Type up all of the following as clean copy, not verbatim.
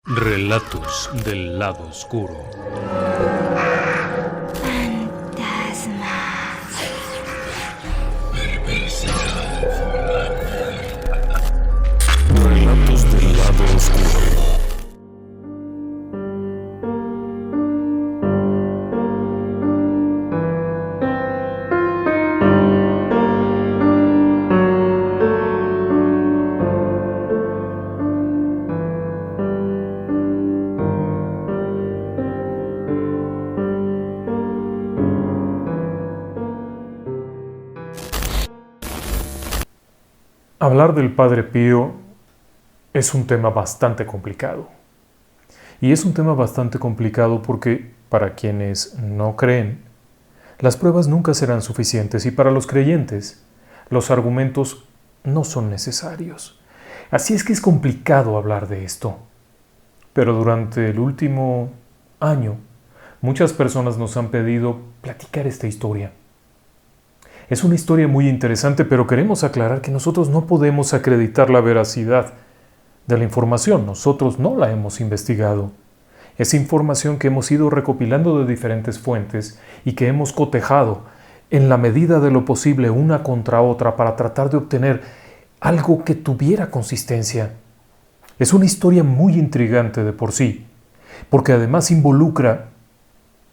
Relatos del lado oscuro. Relatos del lado oscuro. Hablar del Padre Pío es un tema bastante complicado. Y es un tema bastante complicado porque, para quienes no creen, las pruebas nunca serán suficientes y para los creyentes, los argumentos no son necesarios. Así es que es complicado hablar de esto. Pero durante el último año, muchas personas nos han pedido platicar esta historia. Es una historia muy interesante, pero queremos aclarar que nosotros no podemos acreditar la veracidad de la información. Nosotros no la hemos investigado. Es información que hemos ido recopilando de diferentes fuentes y que hemos cotejado en la medida de lo posible una contra otra para tratar de obtener algo que tuviera consistencia. Es una historia muy intrigante de por sí, porque además involucra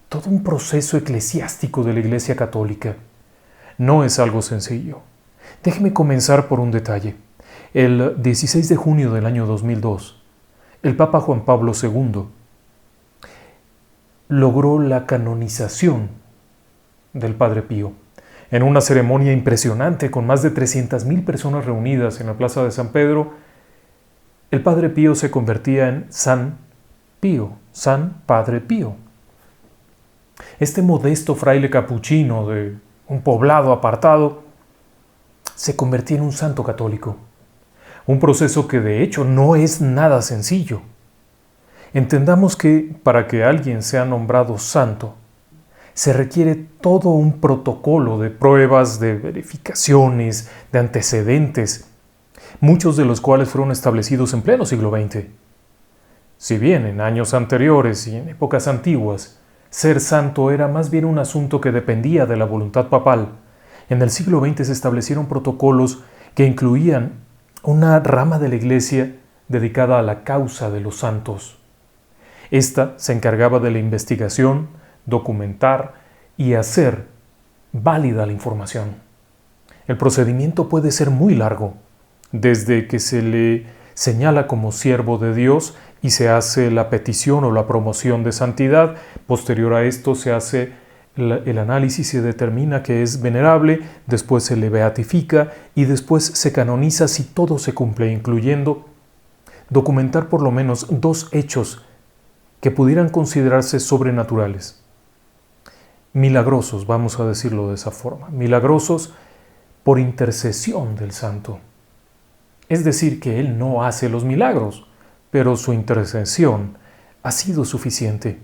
todo un proceso eclesiástico de la Iglesia Católica. No es algo sencillo. Déjeme comenzar por un detalle. El 16 de junio del año 2002, el Papa Juan Pablo II logró la canonización del Padre Pío en una ceremonia impresionante con más de 300,000 personas reunidas en la Plaza de San Pedro. El Padre Pío se convertía en San Pío, San Padre Pío. Este modesto fraile capuchino de un poblado apartado, se convertía en un santo católico. Un proceso que de hecho no es nada sencillo. Entendamos que para que alguien sea nombrado santo, se requiere todo un protocolo de pruebas, de verificaciones, de antecedentes, muchos de los cuales fueron establecidos en pleno siglo XX. Si bien en años anteriores y en épocas antiguas, ser santo era más bien un asunto que dependía de la voluntad papal, en el siglo XX se establecieron protocolos que incluían una rama de la Iglesia dedicada a la causa de los santos. Esta se encargaba de la investigación, documentar y hacer válida la información. El procedimiento puede ser muy largo, desde que se le señala como siervo de Dios y se hace la petición o la promoción de santidad. Posterior a esto se hace el análisis y se determina que es venerable, después se le beatifica y después se canoniza si todo se cumple, incluyendo documentar por lo menos 2 hechos que pudieran considerarse sobrenaturales. Milagrosos, vamos a decirlo de esa forma, milagrosos por intercesión del santo. Es decir, que él no hace los milagros, pero su intercesión ha sido suficiente.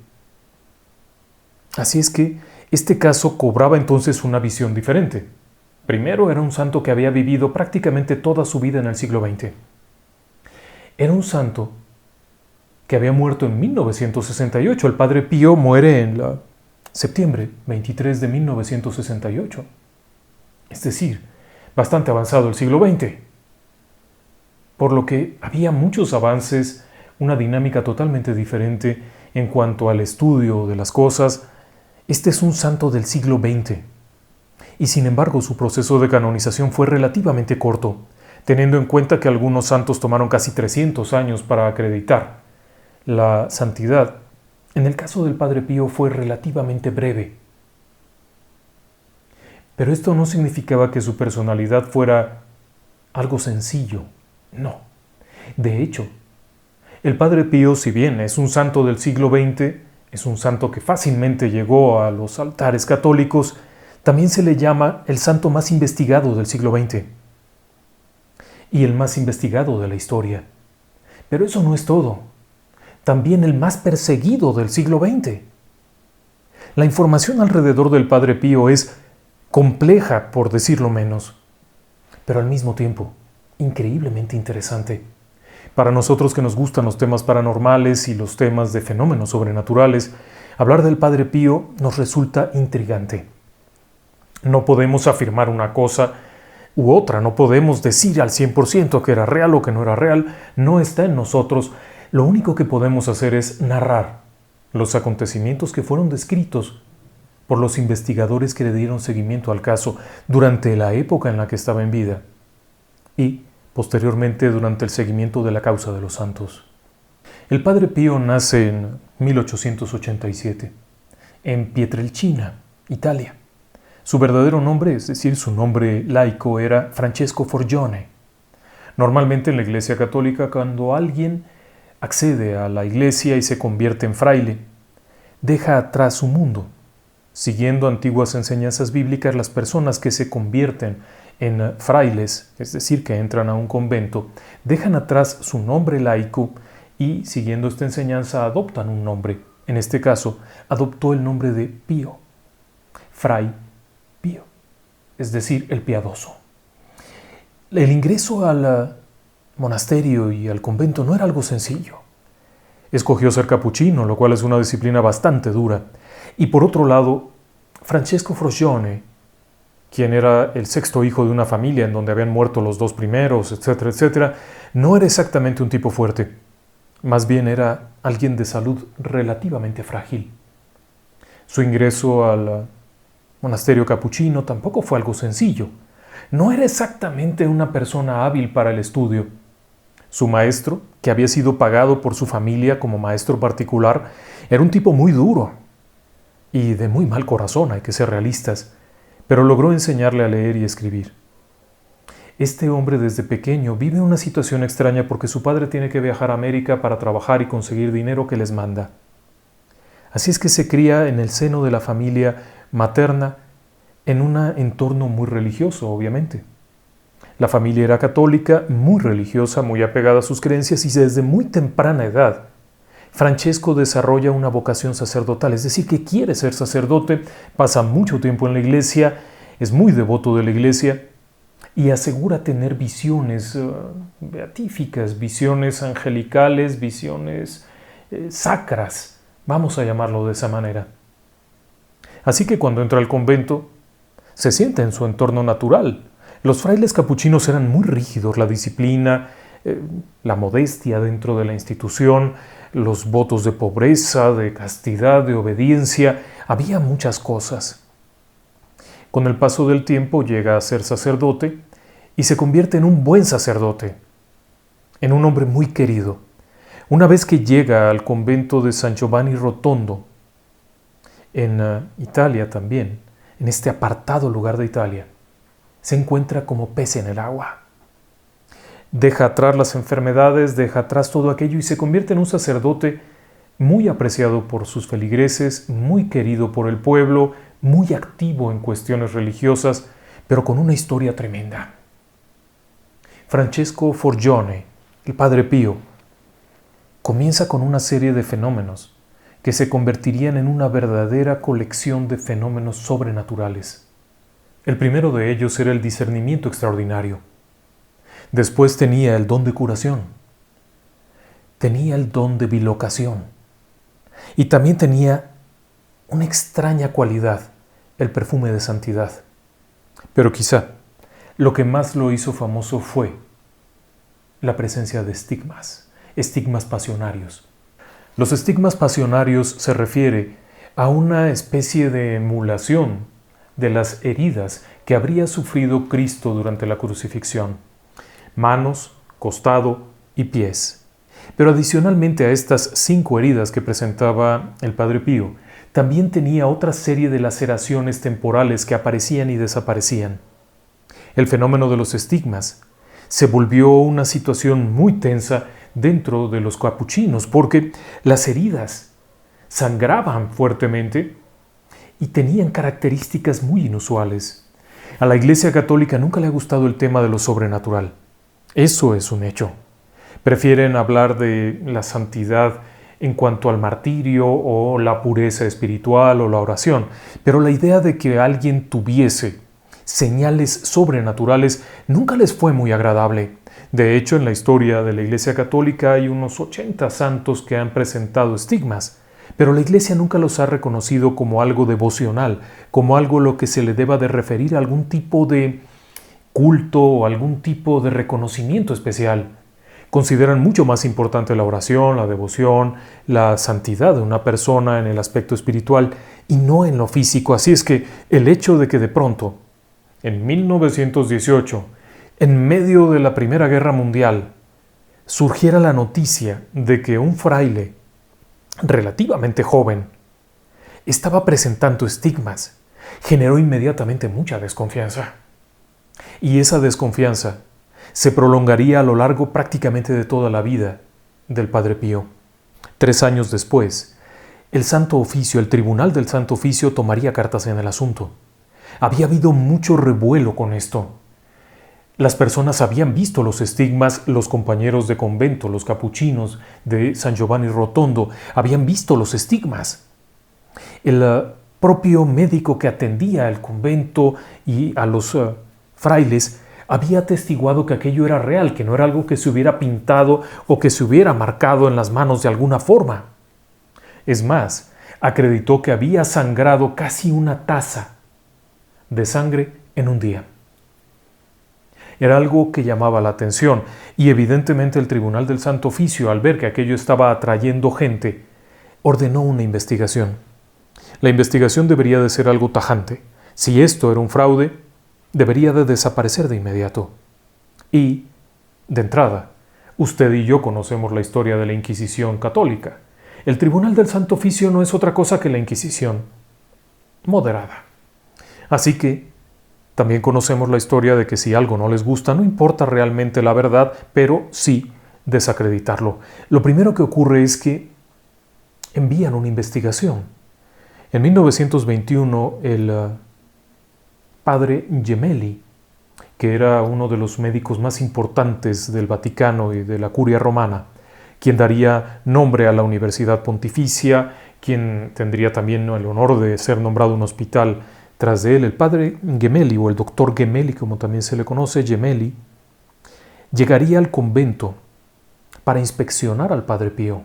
Así es que este caso cobraba entonces una visión diferente. Primero, era un santo que había vivido prácticamente toda su vida en el siglo XX. Era un santo que había muerto en 1968. El Padre Pío muere en septiembre 23 de 1968. Es decir, bastante avanzado el siglo XX. Por lo que había muchos avances, una dinámica totalmente diferente en cuanto al estudio de las cosas. Este es un santo del siglo XX. Y sin embargo, su proceso de canonización fue relativamente corto, teniendo en cuenta que algunos santos tomaron casi 300 años para acreditar la santidad. En el caso del Padre Pío fue relativamente breve. Pero esto no significaba que su personalidad fuera algo sencillo. No. De hecho, el Padre Pío, si bien es un santo del siglo XX, es un santo que fácilmente llegó a los altares católicos, también se le llama el santo más investigado del siglo XX y el más investigado de la historia. Pero eso no es todo. También el más perseguido del siglo XX. La información alrededor del Padre Pío es compleja, por decirlo menos, pero al mismo tiempo increíblemente interesante. Para nosotros que nos gustan los temas paranormales y los temas de fenómenos sobrenaturales, hablar del Padre Pío nos resulta intrigante. No podemos afirmar una cosa u otra, no podemos decir al 100% que era real o que no era real, no está en nosotros. Lo único que podemos hacer es narrar los acontecimientos que fueron descritos por los investigadores que le dieron seguimiento al caso durante la época en la que estaba en vida y posteriormente durante el seguimiento de la causa de los santos. El Padre Pío nace en 1887 en Pietrelcina, Italia. Su verdadero nombre, es decir, su nombre laico, era Francesco Forgione. Normalmente en la Iglesia Católica, cuando alguien accede a la Iglesia y se convierte en fraile, deja atrás su mundo. Siguiendo antiguas enseñanzas bíblicas, las personas que se convierten en frailes, es decir, que entran a un convento, dejan atrás su nombre laico y, siguiendo esta enseñanza, adoptan un nombre. En este caso, adoptó el nombre de Pío, Fray Pío, es decir, el piadoso. El ingreso al monasterio y al convento no era algo sencillo. Escogió ser capuchino, lo cual es una disciplina bastante dura. Y por otro lado, Francesco Forgione, quien era el sexto hijo de una familia en donde habían muerto los dos primeros, etcétera, etcétera, no era exactamente un tipo fuerte. Más bien era alguien de salud relativamente frágil. Su ingreso al monasterio capuchino tampoco fue algo sencillo. No era exactamente una persona hábil para el estudio. Su maestro, que había sido pagado por su familia como maestro particular, era un tipo muy duro y de muy mal corazón, hay que ser realistas, pero logró enseñarle a leer y escribir. Este hombre desde pequeño vive una situación extraña porque su padre tiene que viajar a América para trabajar y conseguir dinero que les manda. Así es que se cría en el seno de la familia materna en un entorno muy religioso, obviamente. La familia era católica, muy religiosa, muy apegada a sus creencias y desde muy temprana edad Francesco desarrolla una vocación sacerdotal, es decir, que quiere ser sacerdote, pasa mucho tiempo en la iglesia, es muy devoto de la iglesia y asegura tener visiones beatíficas, visiones angelicales, visiones sacras, vamos a llamarlo de esa manera. Así que cuando entra al convento, se siente en su entorno natural. Los frailes capuchinos eran muy rígidos, la disciplina, la modestia dentro de la institución, los votos de pobreza, de castidad, de obediencia, había muchas cosas. Con el paso del tiempo llega a ser sacerdote y se convierte en un buen sacerdote, en un hombre muy querido. Una vez que llega al convento de San Giovanni Rotondo, en Italia también, en este apartado lugar de Italia, se encuentra como pez en el agua. Deja atrás las enfermedades, deja atrás todo aquello y se convierte en un sacerdote muy apreciado por sus feligreses, muy querido por el pueblo, muy activo en cuestiones religiosas, pero con una historia tremenda. Francesco Forgione, el Padre Pío, comienza con una serie de fenómenos que se convertirían en una verdadera colección de fenómenos sobrenaturales. El primero de ellos era el discernimiento extraordinario. Después tenía el don de curación, tenía el don de bilocación y también tenía una extraña cualidad, el perfume de santidad. Pero quizá lo que más lo hizo famoso fue la presencia de estigmas pasionarios. Los estigmas pasionarios se refiere a una especie de emulación de las heridas que habría sufrido Cristo durante la crucifixión. Manos, costado y pies. Pero adicionalmente a estas 5 heridas que presentaba el Padre Pío, también tenía otra serie de laceraciones temporales que aparecían y desaparecían. El fenómeno de los estigmas se volvió una situación muy tensa dentro de los capuchinos porque las heridas sangraban fuertemente y tenían características muy inusuales. A la Iglesia Católica nunca le ha gustado el tema de lo sobrenatural. Eso es un hecho. Prefieren hablar de la santidad en cuanto al martirio o la pureza espiritual o la oración, pero la idea de que alguien tuviese señales sobrenaturales nunca les fue muy agradable. De hecho, en la historia de la Iglesia Católica hay unos 80 santos que han presentado estigmas, pero la Iglesia nunca los ha reconocido como algo devocional, como algo a lo que se le deba de referir a algún tipo de culto o algún tipo de reconocimiento especial. Consideran mucho más importante la oración, la devoción, la santidad de una persona en el aspecto espiritual y no en lo físico. Así es que el hecho de que de pronto, en 1918, en medio de la Primera Guerra Mundial, surgiera la noticia de que un fraile relativamente joven estaba presentando estigmas, generó inmediatamente mucha desconfianza. Y esa desconfianza se prolongaría a lo largo prácticamente de toda la vida del Padre Pío. 3 años después, el Santo Oficio, el Tribunal del Santo Oficio, tomaría cartas en el asunto. Había habido mucho revuelo con esto. Las personas habían visto los estigmas, los compañeros de convento, los capuchinos de San Giovanni Rotondo, habían visto los estigmas. El propio médico que atendía el convento y a los frailes había atestiguado que aquello era real, que no era algo que se hubiera pintado o que se hubiera marcado en las manos de alguna forma. Es más, acreditó que había sangrado casi una taza de sangre en un día. Era algo que llamaba la atención y evidentemente el Tribunal del Santo Oficio, al ver que aquello estaba atrayendo gente, ordenó una investigación. La investigación debería de ser algo tajante. Si esto era un fraude, debería de desaparecer de inmediato. Y, de entrada, usted y yo conocemos la historia de la Inquisición católica. El Tribunal del Santo Oficio no es otra cosa que la Inquisición moderada. Así que también conocemos la historia de que si algo no les gusta, no importa realmente la verdad, pero sí desacreditarlo. Lo primero que ocurre es que envían una investigación. En 1921, el padre Gemelli, que era uno de los médicos más importantes del Vaticano y de la Curia Romana, quien daría nombre a la Universidad Pontificia, quien tendría también el honor de ser nombrado un hospital tras de él, el padre Gemelli, o el doctor Gemelli, como también se le conoce, Gemelli, llegaría al convento para inspeccionar al Padre Pío.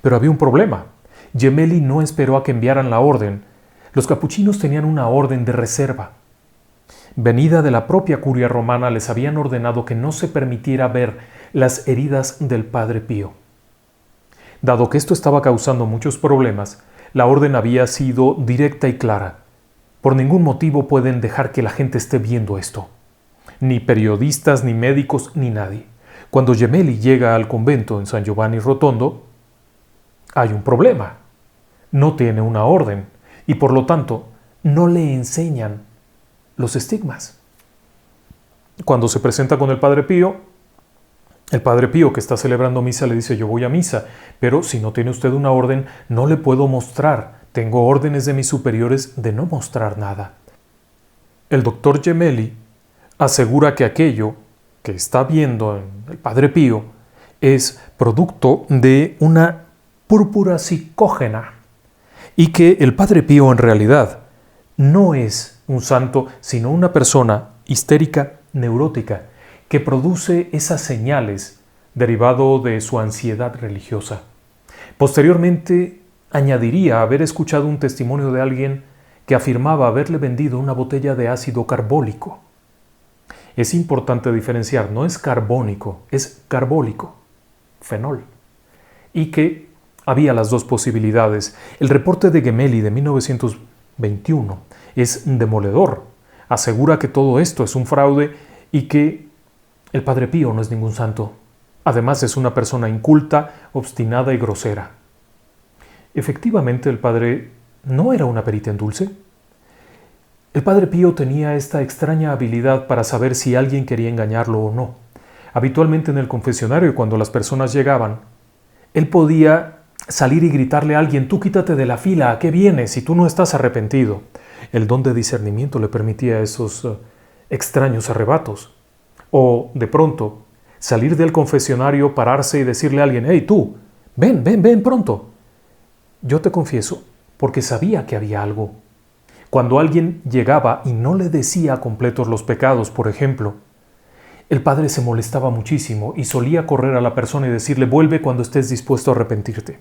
Pero había un problema. Gemelli no esperó a que enviaran la orden. Los capuchinos tenían una orden de reserva. Venida de la propia Curia Romana, les habían ordenado que no se permitiera ver las heridas del Padre Pío. Dado que esto estaba causando muchos problemas, la orden había sido directa y clara. Por ningún motivo pueden dejar que la gente esté viendo esto. Ni periodistas, ni médicos, ni nadie. Cuando Gemelli llega al convento en San Giovanni Rotondo, hay un problema. No tiene una orden y por lo tanto no le enseñan los estigmas. Cuando se presenta con el Padre Pío que está celebrando misa le dice: yo voy a misa, pero si no tiene usted una orden no le puedo mostrar. Tengo órdenes de mis superiores de no mostrar nada. El doctor Gemelli asegura que aquello que está viendo en el Padre Pío es producto de una púrpura psicógena y que el Padre Pío en realidad no es un santo, sino una persona histérica, neurótica, que produce esas señales derivado de su ansiedad religiosa. Posteriormente, añadiría haber escuchado un testimonio de alguien que afirmaba haberle vendido una botella de ácido carbólico. Es importante diferenciar, no es carbónico, es carbólico, fenol. Y que había las dos posibilidades. El reporte de Gemelli de 1921 es demoledor. Asegura que todo esto es un fraude y que el Padre Pío no es ningún santo. Además es una persona inculta, obstinada y grosera. Efectivamente, el padre no era una perita en dulce. El Padre Pío tenía esta extraña habilidad para saber si alguien quería engañarlo o no. Habitualmente en el confesionario, cuando las personas llegaban, él podía salir y gritarle a alguien: tú quítate de la fila, ¿a qué vienes si tú no estás arrepentido? El don de discernimiento le permitía esos extraños arrebatos. O, de pronto, salir del confesionario, pararse y decirle a alguien: hey tú, ven pronto. Yo te confieso, porque sabía que había algo. Cuando alguien llegaba y no le decía completos los pecados, por ejemplo, el padre se molestaba muchísimo y solía correr a la persona y decirle: vuelve cuando estés dispuesto a arrepentirte.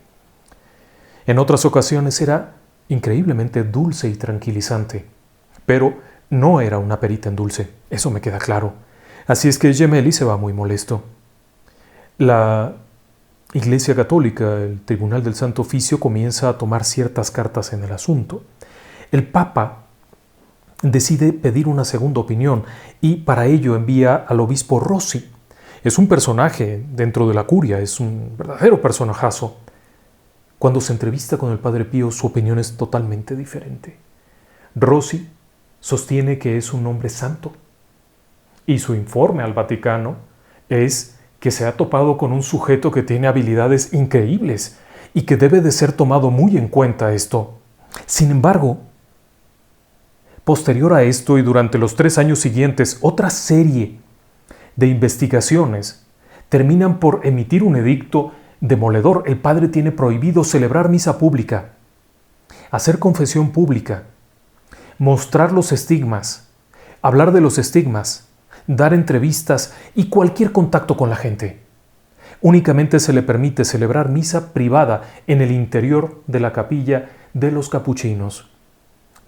En otras ocasiones era increíblemente dulce y tranquilizante, pero no era una perita en dulce, eso me queda claro. Así es que Gemelli se va muy molesto. La Iglesia Católica, el Tribunal del Santo Oficio, comienza a tomar ciertas cartas en el asunto. El Papa decide pedir una segunda opinión y para ello envía al obispo Rossi. Es un personaje dentro de la curia, es un verdadero personajazo. Cuando se entrevista con el Padre Pío, su opinión es totalmente diferente. Rossi sostiene que es un hombre santo y su informe al Vaticano es que se ha topado con un sujeto que tiene habilidades increíbles y que debe de ser tomado muy en cuenta esto. Sin embargo, posterior a esto y durante los 3 años siguientes, otra serie de investigaciones terminan por emitir un edicto demoledor. El padre tiene prohibido celebrar misa pública, hacer confesión pública, mostrar los estigmas, hablar de los estigmas, dar entrevistas y cualquier contacto con la gente. Únicamente se le permite celebrar misa privada en el interior de la capilla de los capuchinos.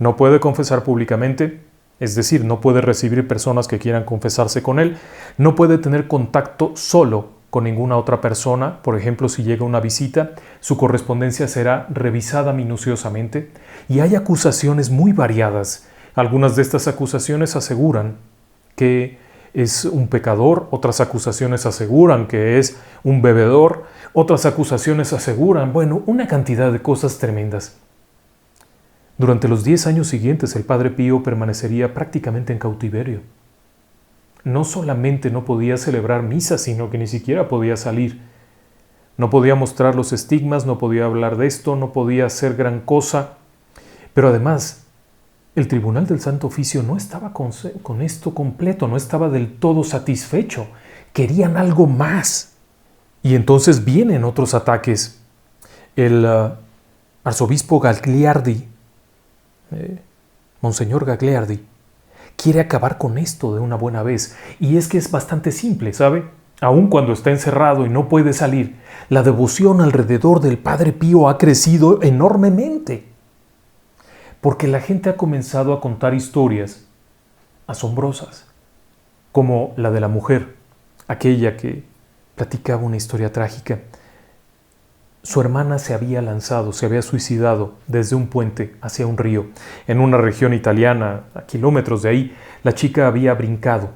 No puede confesar públicamente, es decir, no puede recibir personas que quieran confesarse con él, no puede tener contacto solo con ninguna otra persona. Por ejemplo, si llega una visita, su correspondencia será revisada minuciosamente y hay acusaciones muy variadas. Algunas de estas acusaciones aseguran que es un pecador, otras acusaciones aseguran que es un bebedor, otras acusaciones aseguran, una cantidad de cosas tremendas. Durante los 10 años siguientes, el Padre Pío permanecería prácticamente en cautiverio. No solamente no podía celebrar misa, sino que ni siquiera podía salir. No podía mostrar los estigmas, no podía hablar de esto, no podía hacer gran cosa. Pero además, el Tribunal del Santo Oficio no estaba con esto completo, no estaba del todo satisfecho. Querían algo más. Y entonces vienen otros ataques. El arzobispo Gagliardi, Monseñor Gagliardi, quiere acabar con esto de una buena vez. Y es que es bastante simple, ¿sabe? Aun cuando está encerrado y no puede salir, la devoción alrededor del Padre Pío ha crecido enormemente. Porque la gente ha comenzado a contar historias asombrosas, como la de la mujer, aquella que platicaba una historia trágica. Su hermana se había lanzado, se había suicidado desde un puente hacia un río. En una región italiana, a kilómetros de ahí, la chica había brincado.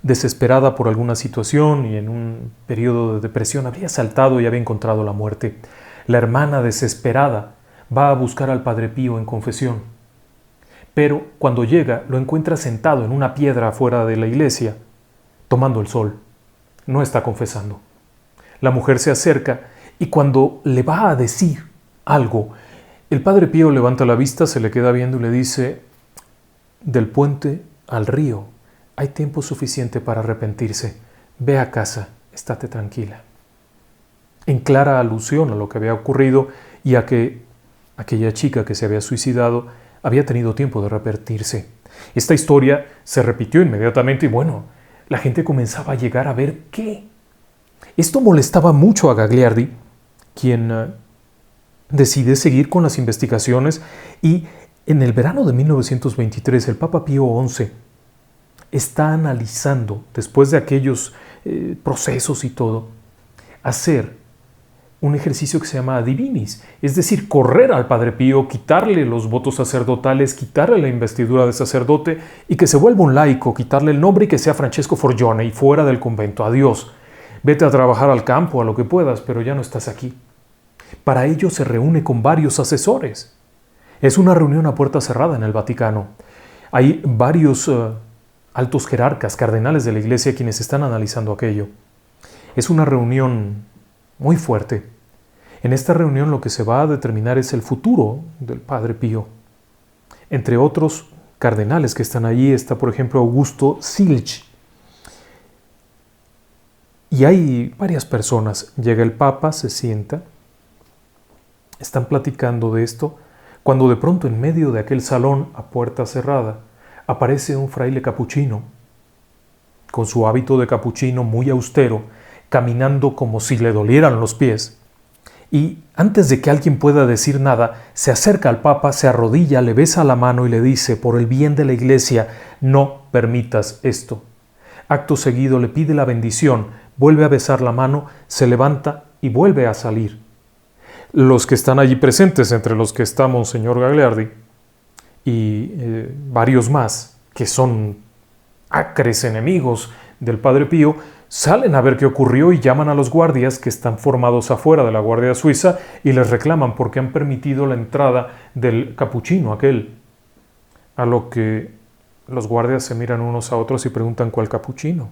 Desesperada por alguna situación y en un periodo de depresión, había saltado y había encontrado la muerte. La hermana, desesperada, va a buscar al Padre Pío en confesión. Pero cuando llega, lo encuentra sentado en una piedra afuera de la iglesia, tomando el sol. No está confesando. La mujer se acerca y cuando le va a decir algo, el Padre Pío levanta la vista, se le queda viendo y le dice: del puente al río hay tiempo suficiente para arrepentirse. Ve a casa, estate tranquila. En clara alusión a lo que había ocurrido y a que aquella chica que se había suicidado había tenido tiempo de arrepentirse. Esta historia se repitió inmediatamente y la gente comenzaba a llegar a ver qué. Esto molestaba mucho a Gagliardi, quien decide seguir con las investigaciones, y en el verano de 1923 el Papa Pío XI está analizando, después de aquellos procesos y todo, hacer un ejercicio que se llama Divinis, es decir, correr al Padre Pío, quitarle los votos sacerdotales, quitarle la investidura de sacerdote y que se vuelva un laico, quitarle el nombre y que sea Francesco Forgione y fuera del convento. Adiós, vete a trabajar al campo, a lo que puedas, pero ya no estás aquí. Para ello se reúne con varios asesores. Es una reunión a puerta cerrada en el Vaticano. Hay varios altos jerarcas, cardenales de la Iglesia, quienes están analizando aquello. Es una reunión muy fuerte. En esta reunión lo que se va a determinar es el futuro del Padre Pío. Entre otros cardenales que están allí está, por ejemplo, Augusto Silch. Y hay varias personas. Llega el Papa, se sienta, están platicando de esto, cuando de pronto en medio de aquel salón a puerta cerrada aparece un fraile capuchino con su hábito de capuchino muy austero, caminando como si le dolieran los pies. Y antes de que alguien pueda decir nada, se acerca al Papa, se arrodilla, le besa la mano y le dice: por el bien de la Iglesia, no permitas esto. Acto seguido le pide la bendición, vuelve a besar la mano, se levanta y vuelve a salir. Los que están allí presentes, entre los que está Monseñor Gagliardi y varios más, que son acres enemigos del Padre Pío, salen a ver qué ocurrió y llaman a los guardias que están formados afuera de la Guardia Suiza y les reclaman porque han permitido la entrada del capuchino aquel. A lo que los guardias se miran unos a otros y preguntan: ¿cuál capuchino?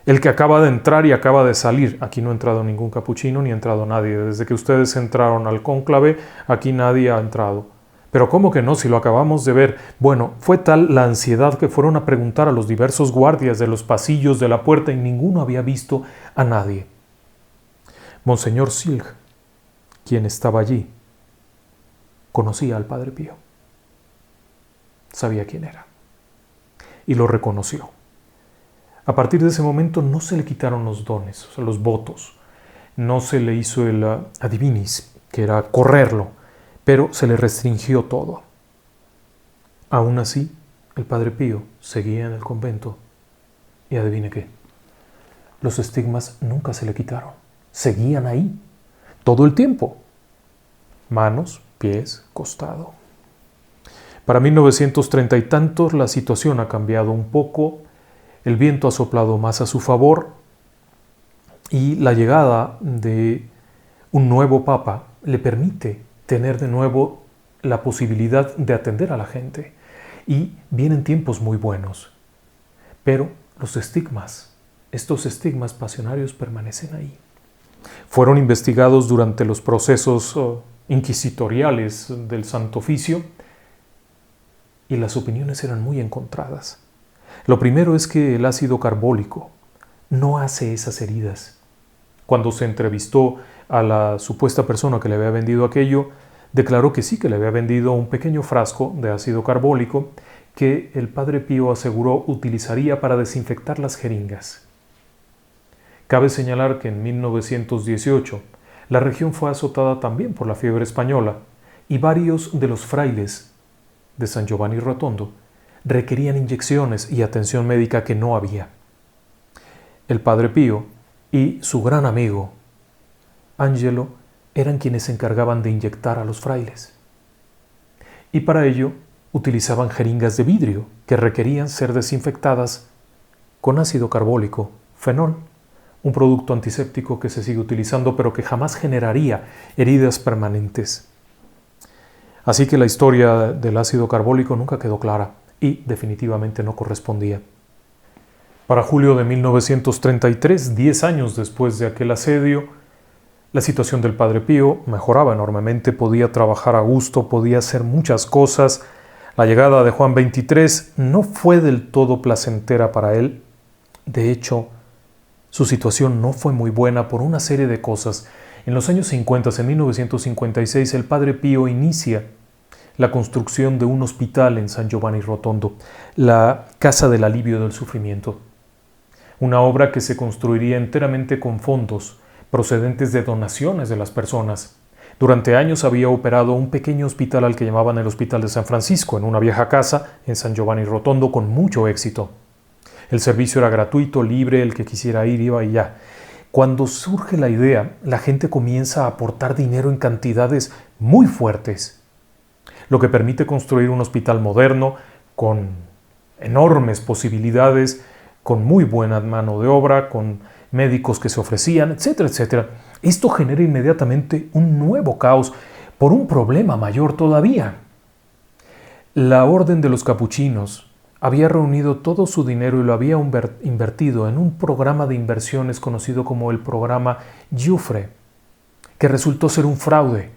El que acaba de entrar y acaba de salir. Aquí no ha entrado ningún capuchino ni ha entrado nadie. Desde que ustedes entraron al cónclave, aquí nadie ha entrado. Pero ¿cómo que no? Si lo acabamos de ver. Bueno, fue tal la ansiedad que fueron a preguntar a los diversos guardias de los pasillos de la puerta y ninguno había visto a nadie. Monseñor Silg, quien estaba allí, conocía al Padre Pío. Sabía quién era. Y lo reconoció. A partir de ese momento no se le quitaron los dones, o sea, los votos. No se le hizo el adivinis, que era correrlo, pero se le restringió todo. Aún así, el Padre Pío seguía en el convento y adivine qué, los estigmas nunca se le quitaron, seguían ahí, todo el tiempo. Manos, pies, costado. Para 1930 y tantos la situación ha cambiado un poco, el viento ha soplado más a su favor y la llegada de un nuevo papa le permite tener de nuevo la posibilidad de atender a la gente. Y vienen tiempos muy buenos. Pero los estigmas, estos estigmas pasionarios permanecen ahí. Fueron investigados durante los procesos inquisitoriales del Santo Oficio y las opiniones eran muy encontradas. Lo primero es que el ácido carbólico no hace esas heridas. Cuando se entrevistó a la supuesta persona que le había vendido aquello, declaró que sí, que le había vendido un pequeño frasco de ácido carbólico que el Padre Pío aseguró utilizaría para desinfectar las jeringas. Cabe señalar que en 1918 la región fue azotada también por la fiebre española y varios de los frailes de San Giovanni Rotondo requerían inyecciones y atención médica que no había. El Padre Pío y su gran amigo, Angelo, eran quienes se encargaban de inyectar a los frailes. Y para ello utilizaban jeringas de vidrio que requerían ser desinfectadas con ácido carbólico, fenol, un producto antiséptico que se sigue utilizando pero que jamás generaría heridas permanentes. Así que la historia del ácido carbólico nunca quedó clara y definitivamente no correspondía. Para julio de 1933, 10 años después de aquel asedio, la situación del Padre Pío mejoraba enormemente, podía trabajar a gusto, podía hacer muchas cosas. La llegada de Juan XXIII no fue del todo placentera para él. De hecho, su situación no fue muy buena por una serie de cosas. En los años 50, en 1956, el Padre Pío inicia la construcción de un hospital en San Giovanni Rotondo, la Casa del Alivio del Sufrimiento. Una obra que se construiría enteramente con fondos procedentes de donaciones de las personas. Durante años había operado un pequeño hospital al que llamaban el Hospital de San Francisco, en una vieja casa en San Giovanni Rotondo con mucho éxito. El servicio era gratuito, libre, el que quisiera ir iba y ya. Cuando surge la idea, la gente comienza a aportar dinero en cantidades muy fuertes, lo que permite construir un hospital moderno con enormes posibilidades, con muy buena mano de obra, con médicos que se ofrecían, etcétera, etcétera. Esto genera inmediatamente un nuevo caos por un problema mayor todavía. La Orden de los Capuchinos había reunido todo su dinero y lo había invertido en un programa de inversiones conocido como el programa Giuffre, que resultó ser un fraude.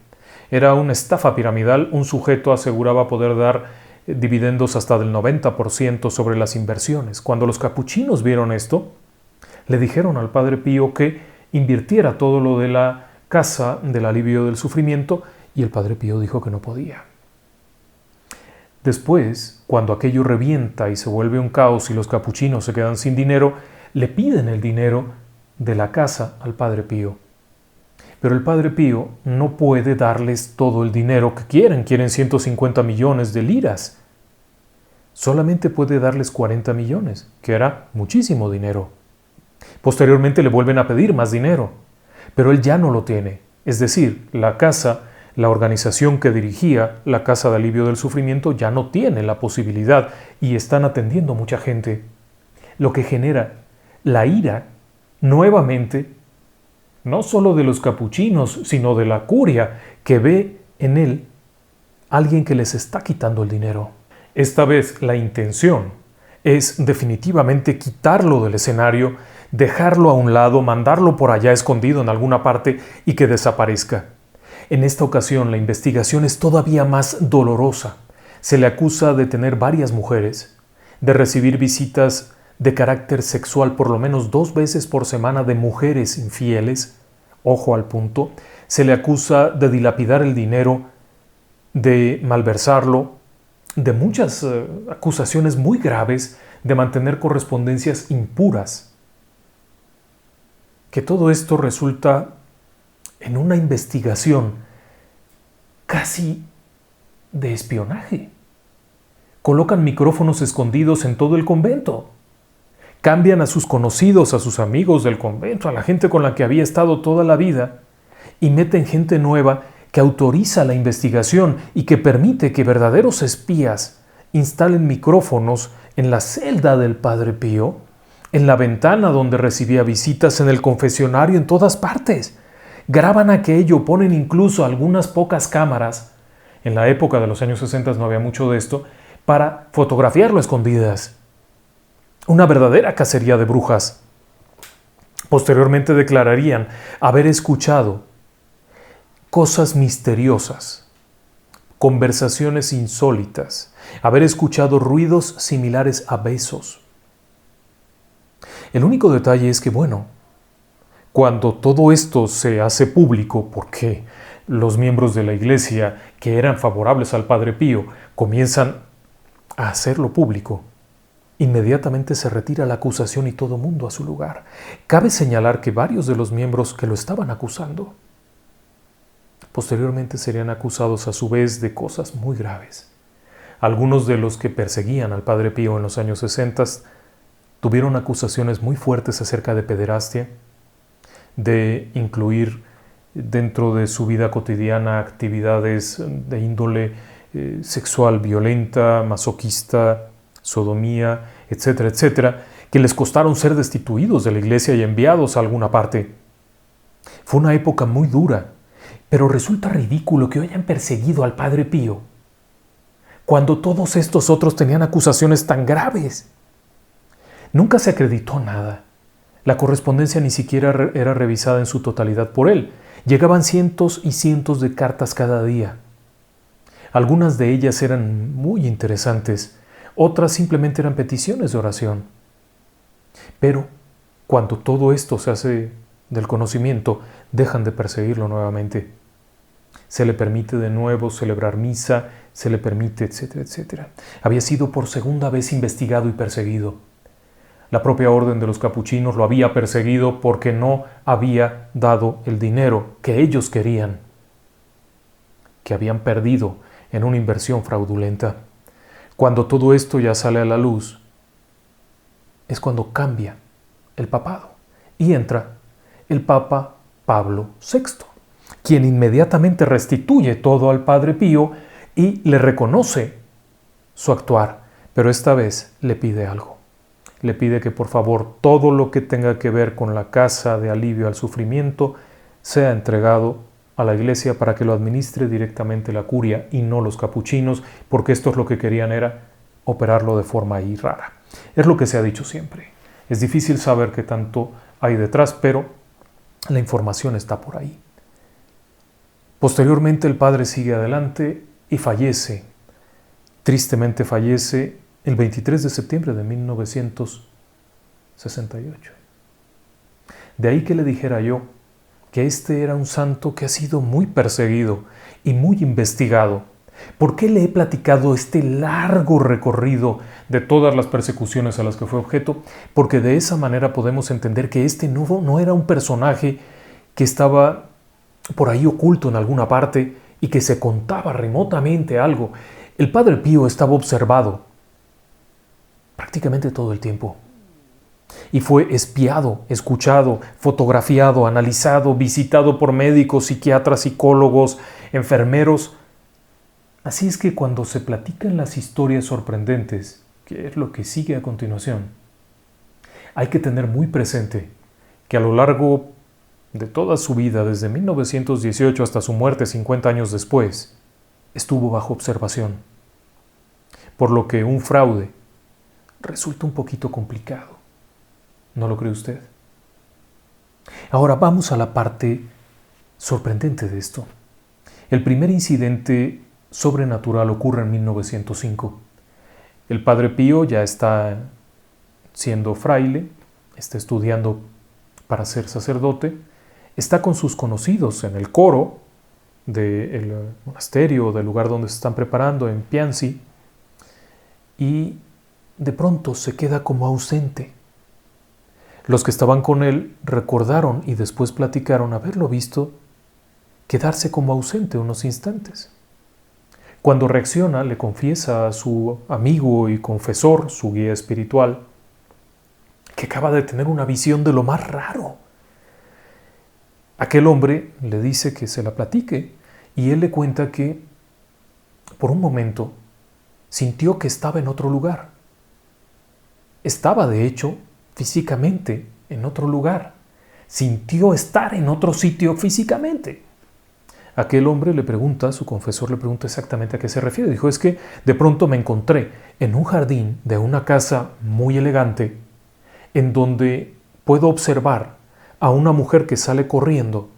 Era una estafa piramidal, un sujeto aseguraba poder dar dividendos hasta del 90% sobre las inversiones. Cuando los capuchinos vieron esto, le dijeron al Padre Pío que invirtiera todo lo de la Casa del Alivio del Sufrimiento y el Padre Pío dijo que no podía. Después, cuando aquello revienta y se vuelve un caos y los capuchinos se quedan sin dinero, le piden el dinero de la casa al Padre Pío. Pero el Padre Pío no puede darles todo el dinero que quieren 150 millones de liras. Solamente puede darles 40 millones, que era muchísimo dinero. Posteriormente le vuelven a pedir más dinero, pero él ya no lo tiene. Es decir, la organización que dirigía la Casa de Alivio del Sufrimiento ya no tiene la posibilidad y están atendiendo mucha gente, lo que genera la ira nuevamente, no solo de los capuchinos, sino de la curia, que ve en él alguien que les está quitando el dinero. Esta vez la intención es definitivamente quitarlo del escenario, dejarlo a un lado, mandarlo por allá escondido en alguna parte y que desaparezca. En esta ocasión la investigación es todavía más dolorosa. Se le acusa de tener varias mujeres, de recibir visitas de carácter sexual por lo menos 2 veces por semana de mujeres infieles, ojo al punto. Se le acusa de dilapidar el dinero, de malversarlo, de muchas acusaciones muy graves, de mantener correspondencias impuras. Que todo esto resulta en una investigación casi de espionaje. Colocan micrófonos escondidos en todo el convento. Cambian a sus conocidos, a sus amigos del convento, a la gente con la que había estado toda la vida, y meten gente nueva que autoriza la investigación y que permite que verdaderos espías instalen micrófonos en la celda del Padre Pío, en la ventana donde recibía visitas, en el confesionario, en todas partes. Graban aquello, ponen incluso algunas pocas cámaras. En la época de los años 60 no había mucho de esto, para fotografiarlo a escondidas. Una verdadera cacería de brujas. Posteriormente declararían haber escuchado cosas misteriosas, conversaciones insólitas, haber escuchado ruidos similares a besos. El único detalle es que, cuando todo esto se hace público, porque los miembros de la iglesia que eran favorables al Padre Pío comienzan a hacerlo público, inmediatamente se retira la acusación y todo mundo a su lugar. Cabe señalar que varios de los miembros que lo estaban acusando posteriormente serían acusados a su vez de cosas muy graves. Algunos de los que perseguían al Padre Pío en los años 60 tuvieron acusaciones muy fuertes acerca de pederastia, de incluir dentro de su vida cotidiana actividades de índole sexual violenta, masoquista, sodomía, etcétera, etcétera, que les costaron ser destituidos de la iglesia y enviados a alguna parte. Fue una época muy dura, pero resulta ridículo que hayan perseguido al Padre Pío cuando todos estos otros tenían acusaciones tan graves. Nunca se acreditó nada. La correspondencia ni siquiera era revisada en su totalidad por él. Llegaban cientos y cientos de cartas cada día. Algunas de ellas eran muy interesantes, otras simplemente eran peticiones de oración. Pero cuando todo esto se hace del conocimiento, dejan de perseguirlo nuevamente. Se le permite de nuevo celebrar misa, se le permite, etcétera, etcétera. Había sido por segunda vez investigado y perseguido. La propia orden de los capuchinos lo había perseguido porque no había dado el dinero que ellos querían, que habían perdido en una inversión fraudulenta. Cuando todo esto ya sale a la luz, es cuando cambia el papado y entra el Papa Pablo VI, quien inmediatamente restituye todo al Padre Pío y le reconoce su actuar, pero esta vez le pide algo. Le pide que por favor todo lo que tenga que ver con la Casa de Alivio al Sufrimiento sea entregado a la iglesia para que lo administre directamente la curia y no los capuchinos, porque estos lo que querían era operarlo de forma ahí rara. Es lo que se ha dicho siempre. Es difícil saber qué tanto hay detrás, pero la información está por ahí. Posteriormente el padre sigue adelante y fallece. Tristemente fallece el 23 de septiembre de 1968. De ahí que le dijera yo que este era un santo que ha sido muy perseguido y muy investigado, ¿Por qué le he platicado este largo recorrido de todas las persecuciones a las que fue objeto? Porque de esa manera podemos entender que este no era un personaje que estaba por ahí oculto en alguna parte y que se contaba remotamente algo. El Padre Pío estaba observado prácticamente todo el tiempo. Y fue espiado, escuchado, fotografiado, analizado, visitado por médicos, psiquiatras, psicólogos, enfermeros. Así es que cuando se platican las historias sorprendentes, que es lo que sigue a continuación, hay que tener muy presente que a lo largo de toda su vida, desde 1918 hasta su muerte 50 años después, estuvo bajo observación. Por lo que un fraude resulta un poquito complicado. ¿No lo cree usted? Ahora vamos a la parte sorprendente de esto. El primer incidente sobrenatural ocurre en 1905. El Padre Pío ya está siendo fraile, está estudiando para ser sacerdote, está con sus conocidos en el coro del monasterio, del lugar donde se están preparando, en Piansi, y de pronto se queda como ausente. Los que estaban con él recordaron y después platicaron haberlo visto quedarse como ausente unos instantes. Cuando reacciona, le confiesa a su amigo y confesor, su guía espiritual, que acaba de tener una visión de lo más raro. Aquel hombre le dice que se la platique y él le cuenta que por un momento sintió que estaba en otro lugar. Estaba, de hecho, físicamente en otro lugar. Sintió estar en otro sitio físicamente. Aquel hombre le pregunta, su confesor le pregunta exactamente a qué se refiere. Dijo, es que de pronto me encontré en un jardín de una casa muy elegante en donde puedo observar a una mujer que sale corriendo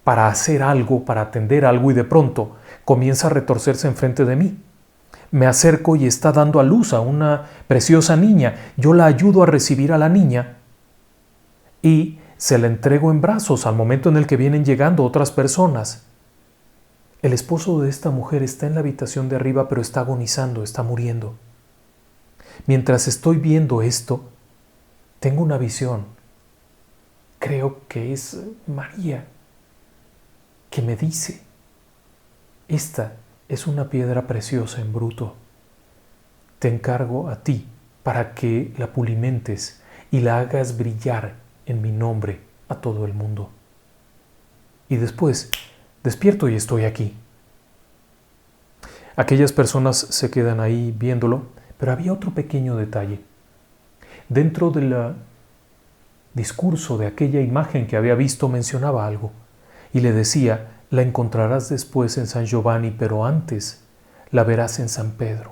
para hacer algo, para atender algo y de pronto comienza a retorcerse enfrente de mí. Me acerco y está dando a luz a una preciosa niña. Yo la ayudo a recibir a la niña y se la entrego en brazos al momento en el que vienen llegando otras personas. El esposo de esta mujer está en la habitación de arriba, pero está agonizando, está muriendo. Mientras estoy viendo esto, tengo una visión. Creo que es María, que me dice, esta es una piedra preciosa en bruto. Te encargo a ti para que la pulimentes y la hagas brillar en mi nombre a todo el mundo. Y después despierto y estoy aquí. Aquellas personas se quedan ahí viéndolo, pero había otro pequeño detalle. Dentro del discurso de aquella imagen que había visto mencionaba algo y le decía, la encontrarás después en San Giovanni, pero antes la verás en San Pedro.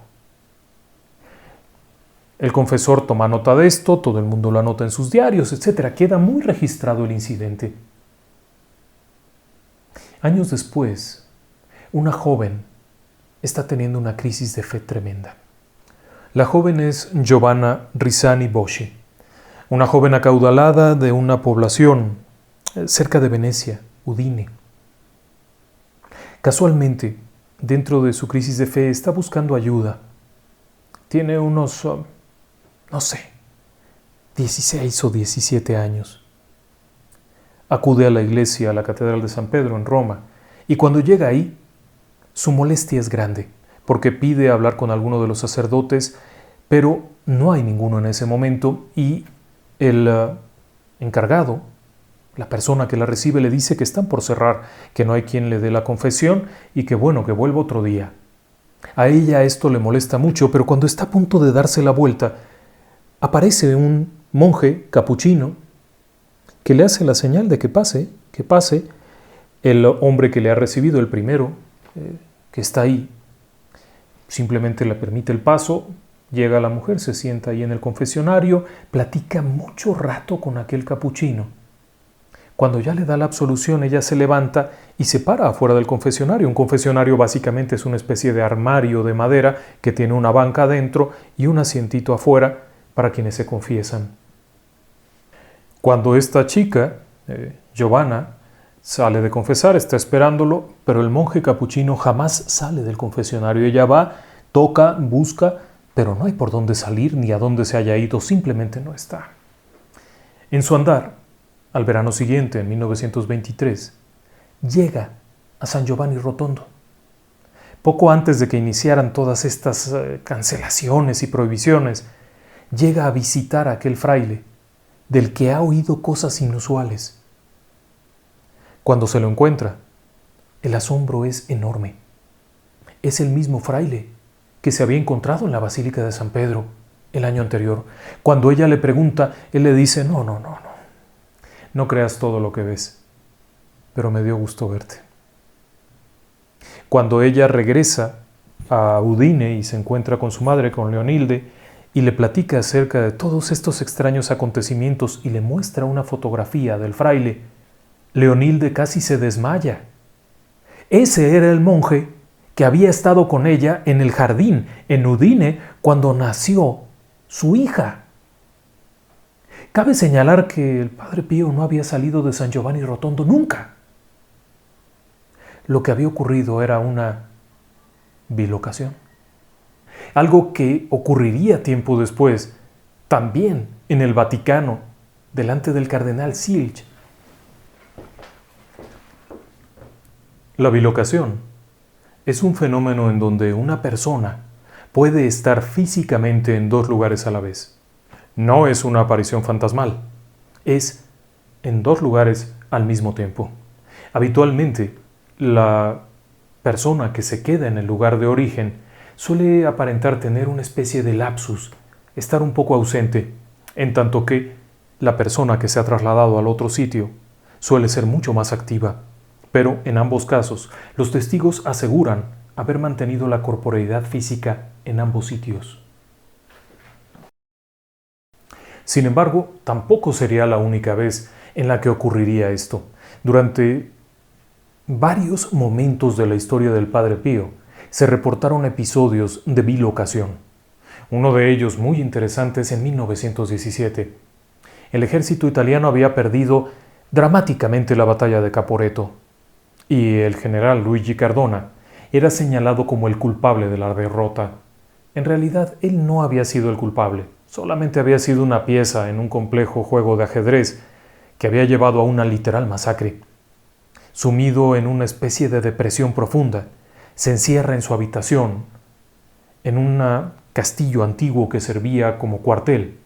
El confesor toma nota de esto, todo el mundo lo anota en sus diarios, etc. Queda muy registrado el incidente. Años después, una joven está teniendo una crisis de fe tremenda. La joven es Giovanna Risani Boschi, una joven acaudalada de una población cerca de Venecia, Udine. Casualmente, dentro de su crisis de fe, está buscando ayuda. Tiene unos, 16 o 17 años. Acude a la iglesia, a la Catedral de San Pedro en Roma, y cuando llega ahí, su molestia es grande, porque pide hablar con alguno de los sacerdotes, pero no hay ninguno en ese momento, y el encargado, la persona que la recibe, le dice que están por cerrar, que no hay quien le dé la confesión y que bueno, que vuelva otro día. A ella esto le molesta mucho, pero cuando está a punto de darse la vuelta, aparece un monje capuchino que le hace la señal de que pase. El hombre que le ha recibido, el primero, que está ahí, simplemente le permite el paso. Llega la mujer, se sienta ahí en el confesionario, platica mucho rato con aquel capuchino. Cuando ya le da la absolución, ella se levanta y se para afuera del confesionario. Un confesionario básicamente es una especie de armario de madera que tiene una banca adentro y un asientito afuera para quienes se confiesan. Cuando esta chica, Giovanna, Sale de confesar, está esperándolo, pero el monje capuchino jamás sale del confesionario. Ella va, toca, busca, pero no hay por dónde salir ni a dónde se haya ido, simplemente no está. En su andar, al verano siguiente, en 1923, llega a San Giovanni Rotondo. Poco antes de que iniciaran todas estas cancelaciones y prohibiciones, llega a visitar a aquel fraile, del que ha oído cosas inusuales. Cuando se lo encuentra, el asombro es enorme. Es el mismo fraile que se había encontrado en la Basílica de San Pedro el año anterior. Cuando ella le pregunta, él le dice, no creas todo lo que ves, pero me dio gusto verte. Cuando ella regresa a Udine y se encuentra con su madre, con Leonilde, y le platica acerca de todos estos extraños acontecimientos y le muestra una fotografía del fraile, Leonilde casi se desmaya. Ese era el monje que había estado con ella en el jardín, en Udine, cuando nació su hija. Cabe señalar que el Padre Pío no había salido de San Giovanni Rotondo nunca. Lo que había ocurrido era una bilocación. Algo que ocurriría tiempo después, también en el Vaticano, delante del cardenal Silch. La bilocación es un fenómeno en donde una persona puede estar físicamente en dos lugares a la vez. No es una aparición fantasmal, es en dos lugares al mismo tiempo. Habitualmente, la persona que se queda en el lugar de origen suele aparentar tener una especie de lapsus, estar un poco ausente, en tanto que la persona que se ha trasladado al otro sitio suele ser mucho más activa. Pero en ambos casos, los testigos aseguran haber mantenido la corporeidad física en ambos sitios. Sin embargo, tampoco sería la única vez en la que ocurriría esto. Durante varios momentos de la historia del Padre Pío se reportaron episodios de bilocación. Uno de ellos muy interesante es en 1917. El ejército italiano había perdido dramáticamente la batalla de Caporetto y el general Luigi Cardona era señalado como el culpable de la derrota. En realidad, él no había sido el culpable, solamente había sido una pieza en un complejo juego de ajedrez que había llevado a una literal masacre. Sumido en una especie de depresión profunda, se encierra en su habitación, en un castillo antiguo que servía como cuartel,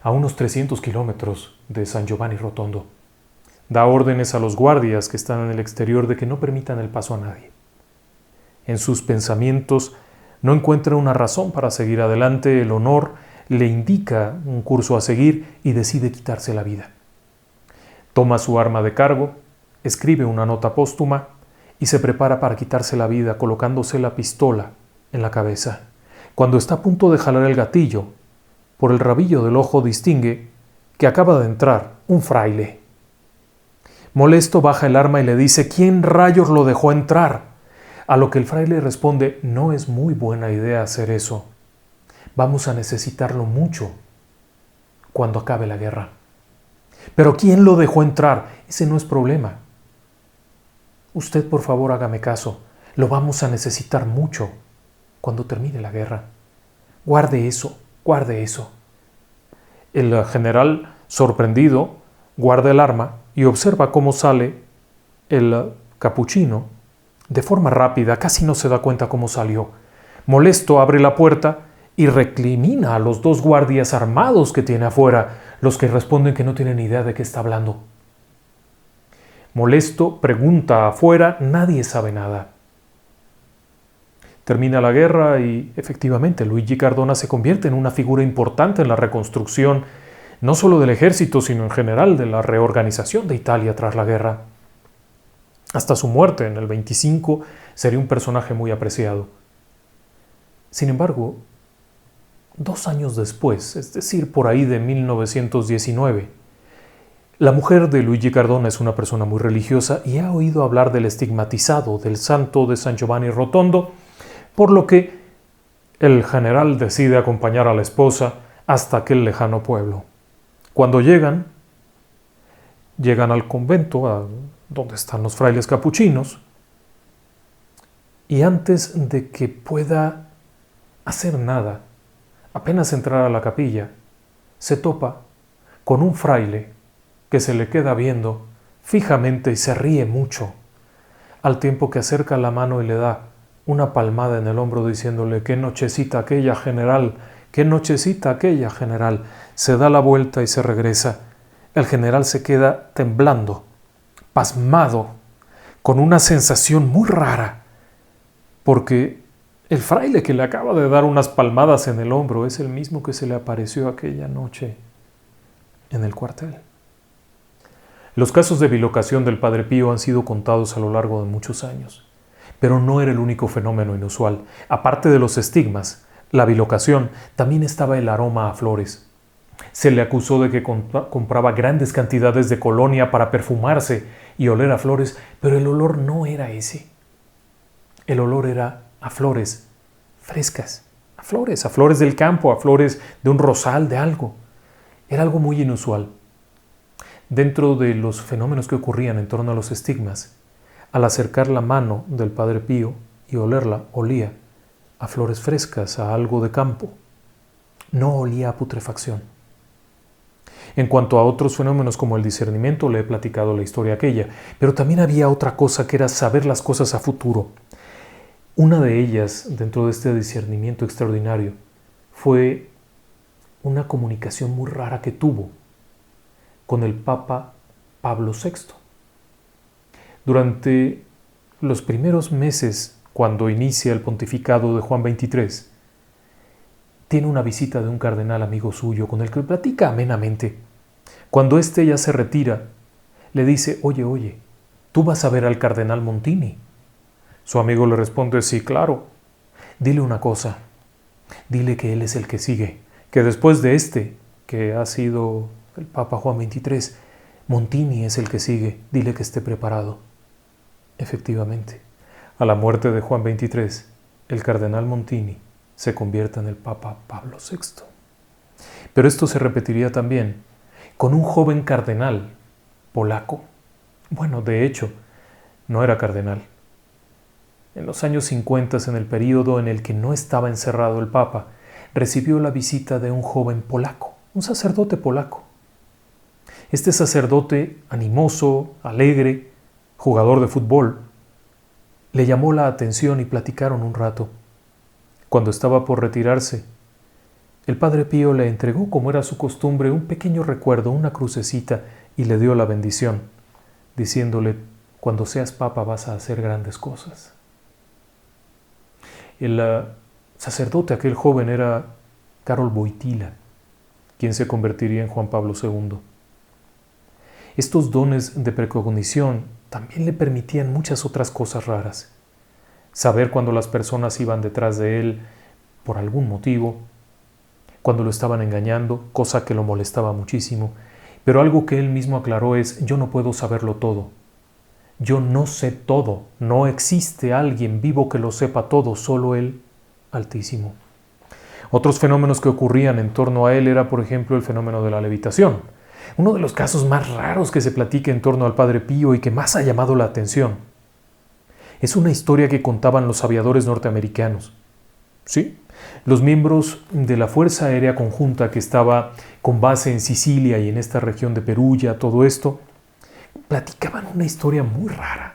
a unos 300 kilómetros de San Giovanni Rotondo. Da órdenes a los guardias que están en el exterior de que no permitan el paso a nadie. En sus pensamientos no encuentra una razón para seguir adelante, el honor le indica un curso a seguir y decide quitarse la vida. Toma su arma de cargo, escribe una nota póstuma y se prepara para quitarse la vida colocándose la pistola en la cabeza. Cuando está a punto de jalar el gatillo, por el rabillo del ojo distingue que acaba de entrar un fraile. Molesto baja el arma y le dice, ¿quién rayos lo dejó entrar? A lo que el fraile responde, no es muy buena idea hacer eso. Vamos a necesitarlo mucho cuando acabe la guerra. Pero ¿quién lo dejó entrar? Ese no es problema. Usted, por favor, hágame caso. Lo vamos a necesitar mucho cuando termine la guerra. Guarde eso, guarde eso. El general, sorprendido, guarda el arma y observa cómo sale el capuchino de forma rápida, casi no se da cuenta cómo salió. Molesto, abre la puerta y recrimina a los dos guardias armados que tiene afuera, los que responden que no tienen idea de qué está hablando. Molesto, pregunta afuera, nadie sabe nada. Termina la guerra y, efectivamente, Luigi Cardona se convierte en una figura importante en la reconstrucción, no solo del ejército, sino en general de la reorganización de Italia tras la guerra. Hasta su muerte en el 25 sería un personaje muy apreciado. Sin embargo, 2 años después, es decir, por ahí de 1919, la mujer de Luigi Cardona es una persona muy religiosa y ha oído hablar del estigmatizado del santo de San Giovanni Rotondo, por lo que el general decide acompañar a la esposa hasta aquel lejano pueblo. Cuando llegan al convento, a donde están los frailes capuchinos, y antes de que pueda hacer nada, apenas entrar a la capilla, se topa con un fraile que se le queda viendo fijamente y se ríe mucho, al tiempo que acerca la mano y le da una palmada en el hombro diciéndole: «¡Qué nochecita aquella, general! ¡Qué nochecita aquella, general!». Se da la vuelta y se regresa. El general se queda temblando, pasmado, con una sensación muy rara, porque el fraile que le acaba de dar unas palmadas en el hombro es el mismo que se le apareció aquella noche en el cuartel. Los casos de bilocación del Padre Pío han sido contados a lo largo de muchos años, pero no era el único fenómeno inusual. Aparte de los estigmas, la bilocación, también estaba el aroma a flores. Se le acusó de que compraba grandes cantidades de colonia para perfumarse y oler a flores, pero el olor no era ese. El olor era a flores frescas, a flores del campo, a flores de un rosal, de algo. Era algo muy inusual. Dentro de los fenómenos que ocurrían en torno a los estigmas, al acercar la mano del Padre Pío y olerla, olía a flores frescas, a algo de campo. No olía a putrefacción. En cuanto a otros fenómenos como el discernimiento, le he platicado la historia aquella, pero también había otra cosa que era saber las cosas a futuro. Una de ellas, dentro de este discernimiento extraordinario, fue una comunicación muy rara que tuvo con el Papa Pablo VI. Durante los primeros meses, cuando inicia el pontificado de Juan XXIII, tiene una visita de un cardenal amigo suyo con el que platica amenamente. Cuando éste ya se retira, le dice: oye, ¿tú vas a ver al cardenal Montini? Su amigo le responde: sí, claro. Dile una cosa, dile que él es el que sigue, que después de este, que ha sido el Papa Juan XXIII, Montini es el que sigue, dile que esté preparado. Efectivamente, a la muerte de Juan XXIII, el cardenal Montini se convierte en el Papa Pablo VI. Pero esto se repetiría también con un joven cardenal polaco. Bueno, de hecho, no era cardenal. En los años 50, en el período en el que no estaba encerrado el Papa, recibió la visita de un joven polaco, un sacerdote polaco. Este sacerdote, animoso, alegre, jugador de fútbol, le llamó la atención y platicaron un rato. Cuando estaba por retirarse, el Padre Pío le entregó, como era su costumbre, un pequeño recuerdo, una crucecita, y le dio la bendición, diciéndole: cuando seas papa vas a hacer grandes cosas. El sacerdote, aquel joven, era Karol Wojtyła, quien se convertiría en Juan Pablo II. Estos dones de precognición también le permitían muchas otras cosas raras. Saber cuando las personas iban detrás de él por algún motivo, cuando lo estaban engañando, cosa que lo molestaba muchísimo. Pero algo que él mismo aclaró es: yo no puedo saberlo todo. Yo no sé todo. No existe alguien vivo que lo sepa todo, solo el Altísimo. Otros fenómenos que ocurrían en torno a él era, por ejemplo, el fenómeno de la levitación. Uno de los casos más raros que se platica en torno al Padre Pío y que más ha llamado la atención es una historia que contaban los aviadores norteamericanos. Sí, los miembros de la Fuerza Aérea Conjunta, que estaba con base en Sicilia y en esta región de Perugia, todo esto, platicaban una historia muy rara.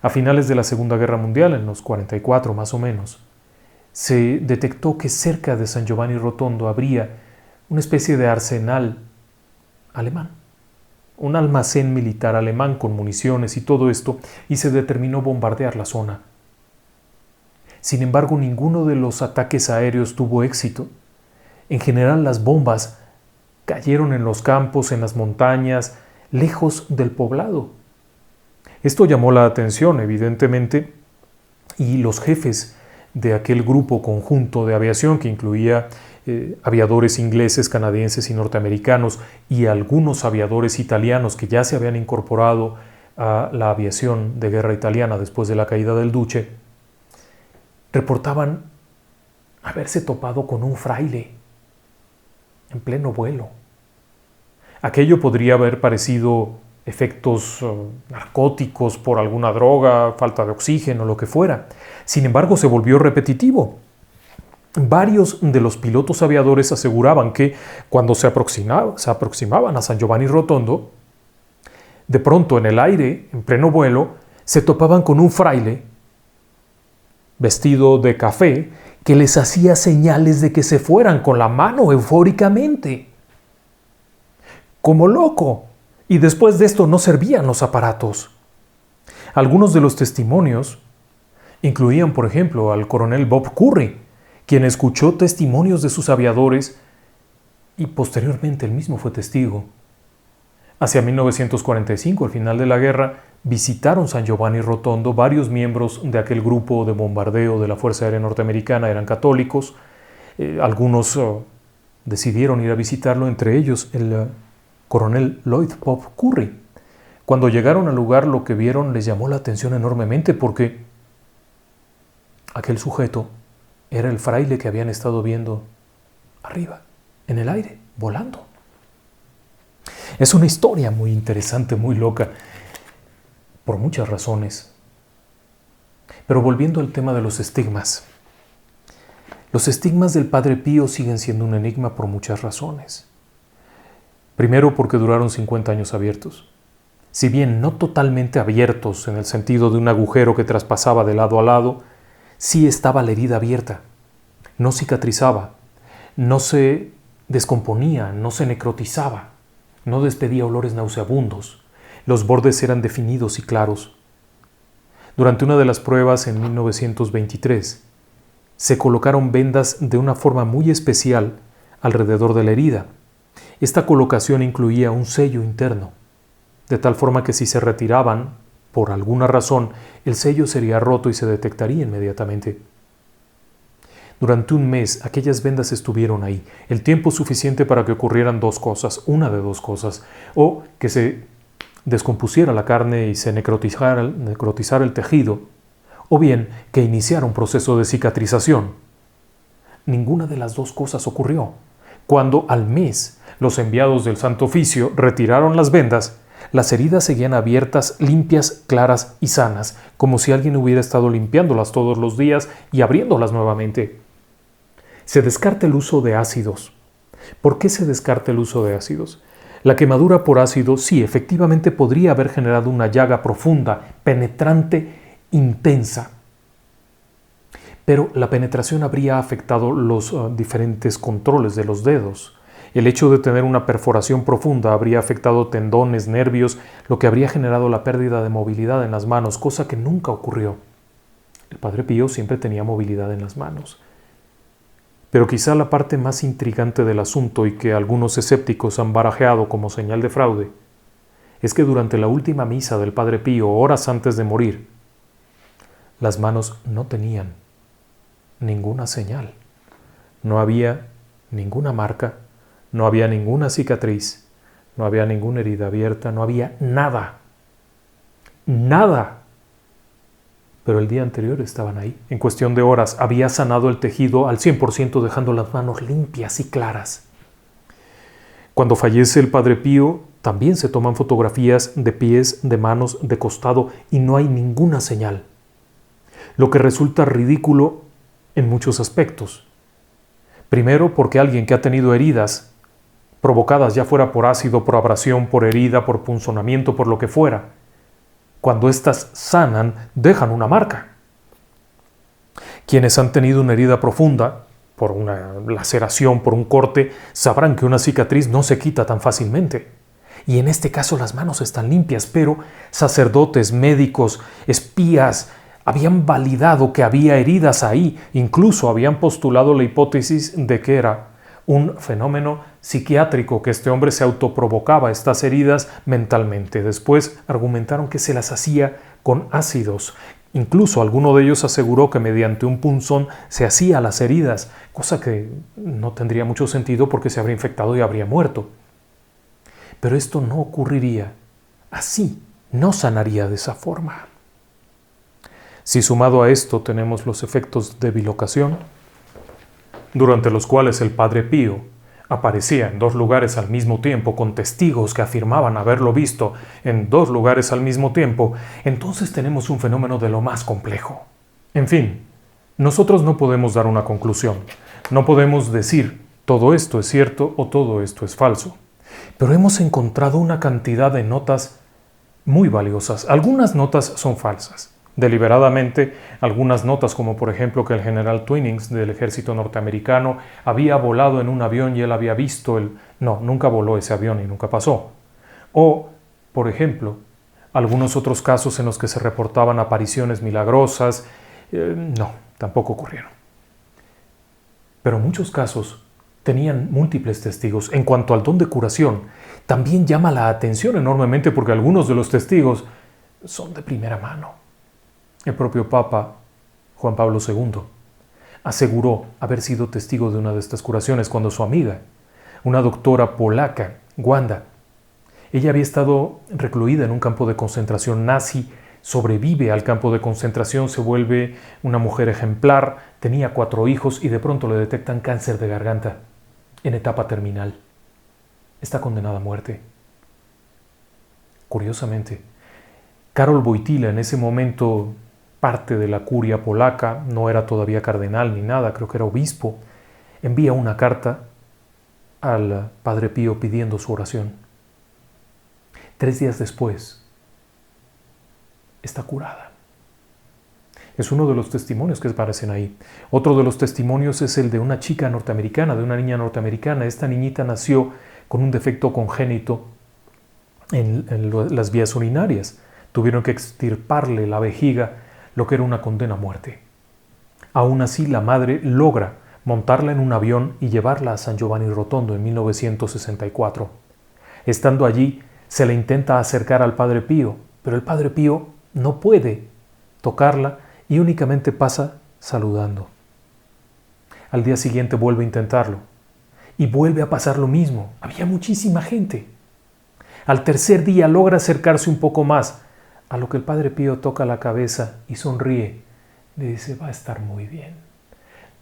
A finales de la Segunda Guerra Mundial, en los 44 más o menos, se detectó que cerca de San Giovanni Rotondo habría una especie de arsenal alemán, un almacén militar alemán con municiones y todo esto, y se determinó bombardear la zona. Sin embargo, ninguno de los ataques aéreos tuvo éxito. En general, las bombas cayeron en los campos, en las montañas, lejos del poblado. Esto llamó la atención, evidentemente, y los jefes de aquel grupo conjunto de aviación, que incluía aviadores ingleses, canadienses y norteamericanos, y algunos aviadores italianos que ya se habían incorporado a la aviación de guerra italiana después de la caída del Duce, reportaban haberse topado con un fraile en pleno vuelo. Aquello podría haber parecido efectos narcóticos por alguna droga, falta de oxígeno, lo que fuera. Sin embargo, se volvió repetitivo. Varios de los pilotos aviadores aseguraban que cuando se aproximaban a San Giovanni Rotondo, de pronto en el aire, en pleno vuelo, se topaban con un fraile vestido de café que les hacía señales de que se fueran con la mano eufóricamente. Como loco. Y después de esto no servían los aparatos. Algunos de los testimonios incluían, por ejemplo, al coronel Bob Curry, quien escuchó testimonios de sus aviadores y posteriormente él mismo fue testigo. Hacia 1945, al final de la guerra, visitaron San Giovanni Rotondo. Varios miembros de aquel grupo de bombardeo de la Fuerza Aérea Norteamericana eran católicos. Algunos decidieron ir a visitarlo, entre ellos el coronel Lloyd Bob Curry. Cuando llegaron al lugar, lo que vieron les llamó la atención enormemente porque aquel sujeto era el fraile que habían estado viendo arriba, en el aire, volando. Es una historia muy interesante, muy loca, por muchas razones. Pero volviendo al tema de los estigmas. Los estigmas del Padre Pío siguen siendo un enigma por muchas razones. Primero, porque duraron 50 años abiertos. Si bien no totalmente abiertos en el sentido de un agujero que traspasaba de lado a lado, sí estaba la herida abierta. No cicatrizaba, no se descomponía, no se necrotizaba, no despedía olores nauseabundos. Los bordes eran definidos y claros. Durante una de las pruebas en 1923, se colocaron vendas de una forma muy especial alrededor de la herida. Esta colocación incluía un sello interno, de tal forma que si se retiraban, por alguna razón, el sello sería roto y se detectaría inmediatamente. Durante un mes, aquellas vendas estuvieron ahí, el tiempo suficiente para que ocurrieran dos cosas, una de dos cosas, o que se descompusiera la carne y se necrotizara el tejido, o bien que iniciara un proceso de cicatrización. Ninguna de las dos cosas ocurrió. Cuando al mes los enviados del Santo Oficio retiraron las vendas, las heridas seguían abiertas, limpias, claras y sanas, como si alguien hubiera estado limpiándolas todos los días y abriéndolas nuevamente. Se descarta el uso de ácidos. ¿Por qué se descarta el uso de ácidos? La quemadura por ácido sí, efectivamente podría haber generado una llaga profunda, penetrante, intensa. Pero la penetración habría afectado los diferentes controles de los dedos. El hecho de tener una perforación profunda habría afectado tendones, nervios, lo que habría generado la pérdida de movilidad en las manos, cosa que nunca ocurrió. El Padre Pío siempre tenía movilidad en las manos. Pero quizá la parte más intrigante del asunto y que algunos escépticos han barajeado como señal de fraude es que durante la última misa del Padre Pío, horas antes de morir, las manos no tenían ninguna señal. No había ninguna marca, no había ninguna cicatriz, no había ninguna herida abierta, no había nada. Nada. Pero el día anterior estaban ahí. En cuestión de horas había sanado el tejido al 100%, dejando las manos limpias y claras. Cuando fallece el Padre Pío, también se toman fotografías de pies, de manos, de costado y no hay ninguna señal. Lo que resulta ridículo en muchos aspectos. Primero, porque alguien que ha tenido heridas provocadas ya fuera por ácido, por abrasión, por herida, por punzonamiento, por lo que fuera, cuando éstas sanan, dejan una marca. Quienes han tenido una herida profunda, por una laceración, por un corte, sabrán que una cicatriz no se quita tan fácilmente. Y en este caso las manos están limpias, pero sacerdotes, médicos, espías, habían validado que había heridas ahí, incluso habían postulado la hipótesis de que era un fenómeno psiquiátrico, que este hombre se autoprovocaba estas heridas mentalmente. Después argumentaron que se las hacía con ácidos. Incluso alguno de ellos aseguró que mediante un punzón se hacía las heridas, cosa que no tendría mucho sentido porque se habría infectado y habría muerto. Pero esto no ocurriría así, no sanaría de esa forma. Si sumado a esto tenemos los efectos de bilocación, durante los cuales el Padre Pío aparecía en dos lugares al mismo tiempo con testigos que afirmaban haberlo visto en dos lugares al mismo tiempo, entonces tenemos un fenómeno de lo más complejo. En fin, nosotros no podemos dar una conclusión, no podemos decir todo esto es cierto o todo esto es falso, pero hemos encontrado una cantidad de notas muy valiosas. Algunas notas son falsas, deliberadamente. Algunas notas, como por ejemplo que el general Twinnings del ejército norteamericano había volado en un avión y él había visto No, nunca voló ese avión y nunca pasó. O, por ejemplo, algunos otros casos en los que se reportaban apariciones milagrosas, no, tampoco ocurrieron. Pero muchos casos tenían múltiples testigos. En cuanto al don de curación, también llama la atención enormemente porque algunos de los testigos son de primera mano. El propio Papa Juan Pablo II aseguró haber sido testigo de una de estas curaciones cuando su amiga, una doctora polaca, Wanda, ella había estado recluida en un campo de concentración nazi, sobrevive al campo de concentración, se vuelve una mujer ejemplar, tenía 4 hijos y de pronto le detectan cáncer de garganta en etapa terminal. Está condenada a muerte. Curiosamente, Karol Wojtyła, en ese momento parte de la curia polaca, no era todavía cardenal ni nada, creo que era obispo, envía una carta al Padre Pío pidiendo su oración. 3 días después, está curada. Es uno de los testimonios que aparecen ahí. Otro de los testimonios es el de una chica norteamericana, de una niña norteamericana. Esta niñita nació con un defecto congénito en las vías urinarias. Tuvieron que extirparle la vejiga, lo que era una condena a muerte. Aún así, la madre logra montarla en un avión y llevarla a San Giovanni Rotondo en 1964. Estando allí, se le intenta acercar al Padre Pío, pero el Padre Pío no puede tocarla y únicamente pasa saludando. Al día siguiente vuelve a intentarlo y vuelve a pasar lo mismo. Había muchísima gente. Al tercer día logra acercarse un poco más, a lo que el Padre Pío toca la cabeza y sonríe. Le dice, va a estar muy bien.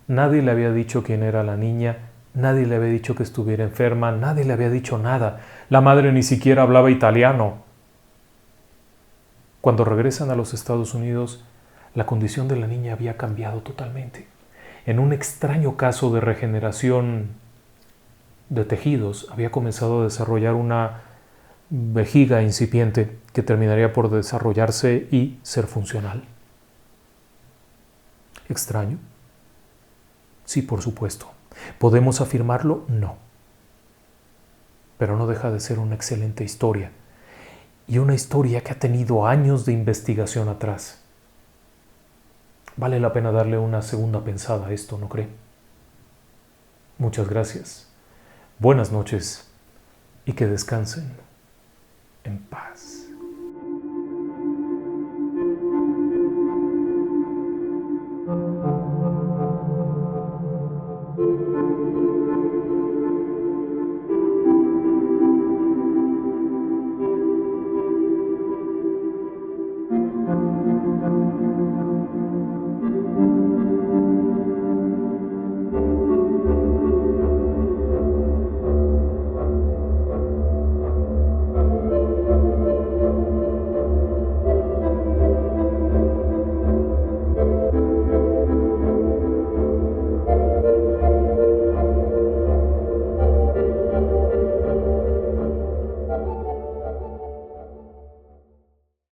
Nadie le había dicho quién era la niña, nadie le había dicho que estuviera enferma, nadie le había dicho nada. La madre ni siquiera hablaba italiano. Cuando regresan a los Estados Unidos, la condición de la niña había cambiado totalmente. En un extraño caso de regeneración de tejidos, había comenzado a desarrollar una vejiga incipiente que terminaría por desarrollarse y ser funcional. ¿Extraño? Sí, por supuesto. ¿Podemos afirmarlo? No. Pero no deja de ser una excelente historia. Y una historia que ha tenido años de investigación atrás. Vale la pena darle una segunda pensada a esto, ¿no cree? Muchas gracias. Buenas noches y que descansen en paz.